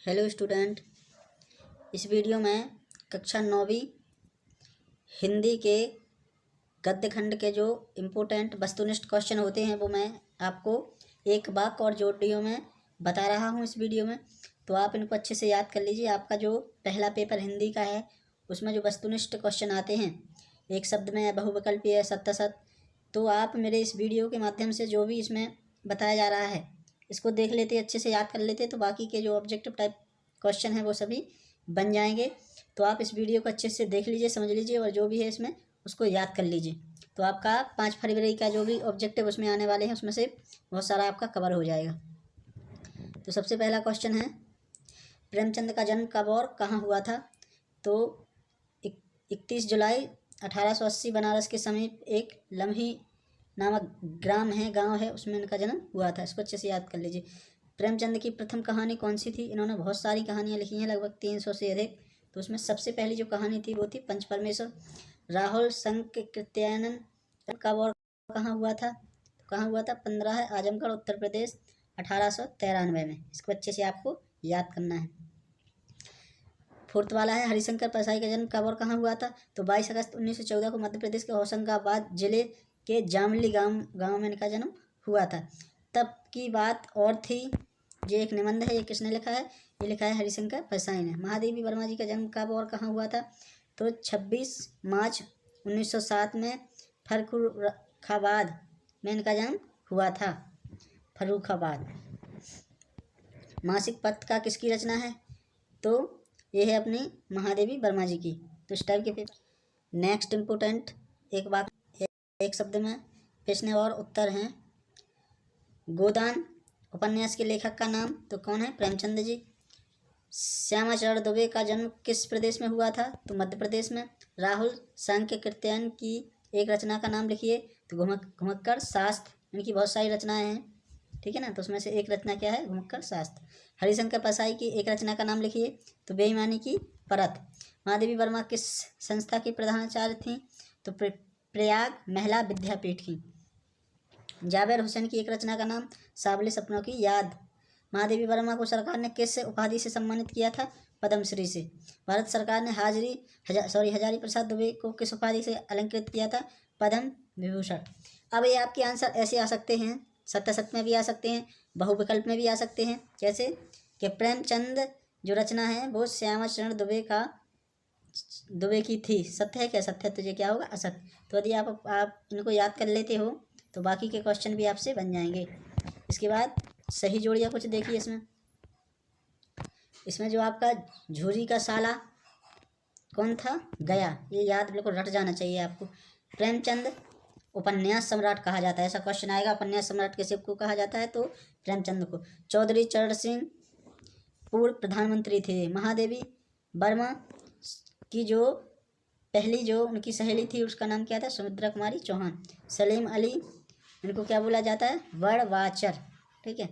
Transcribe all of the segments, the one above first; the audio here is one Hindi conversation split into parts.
हेलो स्टूडेंट, इस वीडियो में कक्षा 9वीं हिंदी के गद्य खंड के जो इम्पोर्टेंट वस्तुनिष्ठ क्वेश्चन होते हैं वो मैं आपको एक वाक्य और जोड़ियों में बता रहा हूँ इस वीडियो में। तो आप इनको अच्छे से याद कर लीजिए। आपका जो पहला पेपर हिंदी का है उसमें जो वस्तुनिष्ठ क्वेश्चन आते हैं एक शब्द में, बहुविकल्पीय है, सत्य असत, तो आप मेरे इस वीडियो के माध्यम से जो भी इसमें बताया जा रहा है इसको देख लेते, अच्छे से याद कर लेते, तो बाकी के जो ऑब्जेक्टिव टाइप क्वेश्चन है वो सभी बन जाएंगे। तो आप इस वीडियो को अच्छे से देख लीजिए, समझ लीजिए और जो भी है इसमें उसको याद कर लीजिए। तो आपका 5 फरवरी का जो भी ऑब्जेक्टिव उसमें आने वाले हैं उसमें से बहुत सारा आपका कवर हो जाएगा। तो सबसे पहला क्वेश्चन है, प्रेमचंद का जन्म कब और कहाँ हुआ था? तो 31 जुलाई 1880 बनारस के समीप एक लम्ही नामक गांव है, उसमें इनका जन्म हुआ था। इसको अच्छे से याद कर लीजिए। प्रेमचंद की प्रथम कहानी कौन सी थी? इन्होंने बहुत सारी कहानियाँ लिखी हैं, लगभग 300 से अधिक। तो उसमें सबसे पहली जो कहानी थी वो थी पंच परमेश्वर। राहुल संकृत्यानंद कब और कहाँ हुआ था? तो कहाँ हुआ था? 15 है आजमगढ़ उत्तर प्रदेश 1893 में। इसको अच्छे से आपको याद करना है। फोर्थ वाला है, हरिशंकर परसाई का जन्म कब और कहाँ हुआ था? तो 22 अगस्त 1914 को मध्य प्रदेश के होशंगाबाद जिले के जामली गांव में इनका जन्म हुआ था। तब की बात और थी, ये एक निबंध है। ये किसने लिखा है? ये लिखा है हरिशंकर परसाई ने। महादेवी वर्मा जी का जन्म कब और कहाँ हुआ था? तो 26 मार्च 1907 में फर्रुखाबाद में इनका जन्म हुआ था। फर्रुखाबाद। मासिक पत्र का किसकी रचना है? तो ये है अपनी महादेवी वर्मा जी की। तो इस टाइप के पेपर। नेक्स्ट इम्पोर्टेंट एक बात, एक शब्द में प्रश्न और उत्तर हैं। गोदान उपन्यास के लेखक का नाम? तो कौन है? प्रेमचंद जी। श्यामाचरण दुबे का जन्म किस प्रदेश में हुआ था? तो मध्य प्रदेश में। राहुल सांख्यकृत्यायन की एक रचना का नाम लिखिए। तो घुमक्कड़ शास्त्र। इनकी बहुत सारी रचनाएं हैं, ठीक है ना। तो उसमें से एक रचना क्या है? घुमक्कड़ शास्त्र। हरिशंकर परसाई की एक रचना का नाम लिखिए। तो बेईमानी की परत। महादेवी वर्मा किस संस्था की प्रधानाचार्य थी? तो प्रयाग महिला विद्यापीठ की। जावेद हुसैन की एक रचना का नाम? सावले सपनों की याद। महादेवी वर्मा को सरकार ने किस उपाधि से सम्मानित किया था? पद्मश्री से। भारत सरकार ने हजारी प्रसाद दुबे को किस उपाधि से अलंकृत किया था? पद्म विभूषण। अब ये आपके आंसर ऐसे आ सकते हैं, सत्य सत्य में भी आ सकते हैं, बहुविकल्प में भी आ सकते हैं। जैसे कि प्रेमचंद जो रचना है वो श्यामाचरण दुबे की थी। सत्य है क्या? सत्य है, तुझे क्या होगा? असत्य। तो यदि आप इनको याद कर लेते हो तो बाकी के क्वेश्चन भी आपसे बन जाएंगे। इसके बाद सही जोड़ियाँ कुछ देखिए। इसमें जो आपका झूरी का साला कौन था? गया। ये याद बिल्कुल रट जाना चाहिए आपको। प्रेमचंद उपन्यास सम्राट कहा जाता है, ऐसा क्वेश्चन आएगा। उपन्यास सम्राट किसे को कहा जाता है? तो प्रेमचंद को। चौधरी चरण सिंह पूर्व प्रधानमंत्री थे। महादेवी वर्मा की जो पहली जो उनकी सहेली थी उसका नाम क्या था? सुमित्रा कुमारी चौहान। सलीम अली, इनको क्या बोला जाता है? वर्णवाचर, ठीक है।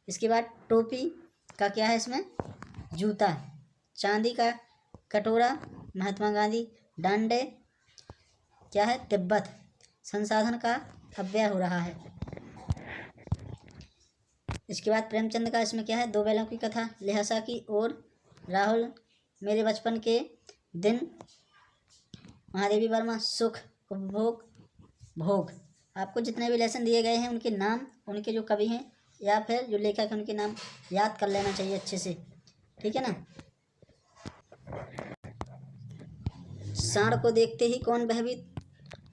इसके बाद टोपी का क्या है इसमें? जूता। चांदी का कटोरा महात्मा गांधी। डांडे क्या है? तिब्बत। संसाधन का अव्यय हो रहा है। इसके बाद प्रेमचंद का इसमें क्या है? दो बैलों की कथा, लिहाजा की और राहुल मेरे बचपन के दिन। महादेवी वर्मा सुख, उपभोग, भोग। आपको जितने भी लेसन दिए गए हैं उनके नाम, उनके जो कवि हैं या फिर जो लेखक हैं उनके नाम याद कर लेना चाहिए अच्छे से, ठीक है ना। सांड को देखते ही कौन भयभीत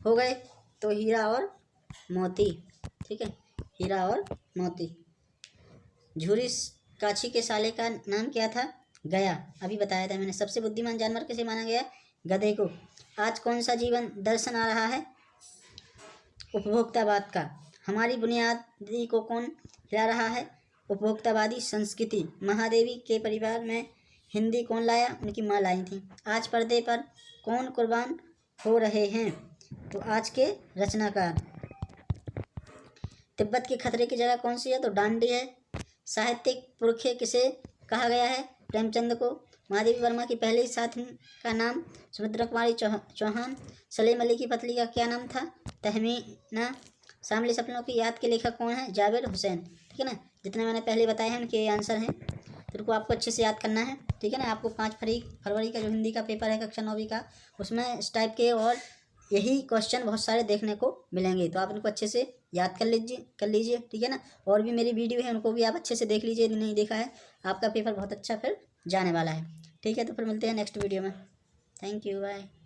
हो गए? तो हीरा और मोती, ठीक है, हीरा और मोती। झूरी काछी के साले का नाम क्या था? गया। अभी बताया था मैंने। सबसे बुद्धिमान जानवर किसे माना गया? गधे को। आज कौन सा जीवन दर्शन आ रहा है? उपभोक्तावाद का। हमारी बुनियादी को कौन ला रहा है? उपभोक्तावादी संस्कृति। महादेवी के परिवार में हिंदी कौन लाया? उनकी माँ लाई थी। आज पर्दे पर कौन कुर्बान हो रहे हैं? तो आज के रचनाकार। तिब्बत के खतरे की जगह कौन सी है? तो डांडी है। साहित्यिक पुरखे किसे कहा गया है? प्रेमचंद को। महादेवी वर्मा की पहली साथी का नाम? सुमित्रा कुमारी चौहान। सलीम अली की पत्नी का क्या नाम था? तहमीना। सावले सपनों की याद के लेखक कौन है? जावेद हुसैन, ठीक है ना। जितने मैंने पहले बताए हैं उनके आंसर हैं। इनको आपको अच्छे से याद करना है, ठीक है ना। आपको 5 फरवरी का जो हिंदी का पेपर है कक्षा 9वीं का, उसमें इस टाइप के और यही क्वेश्चन बहुत सारे देखने को मिलेंगे, तो आप इनको अच्छे से याद कर लीजिए, ठीक है ना। और भी मेरी वीडियो है, उनको भी आप अच्छे से देख लीजिए यदि नहीं देखा है। आपका पेपर बहुत अच्छा फिर जाने वाला है, ठीक है। तो फिर मिलते हैं नेक्स्ट वीडियो में। Thank you, bye.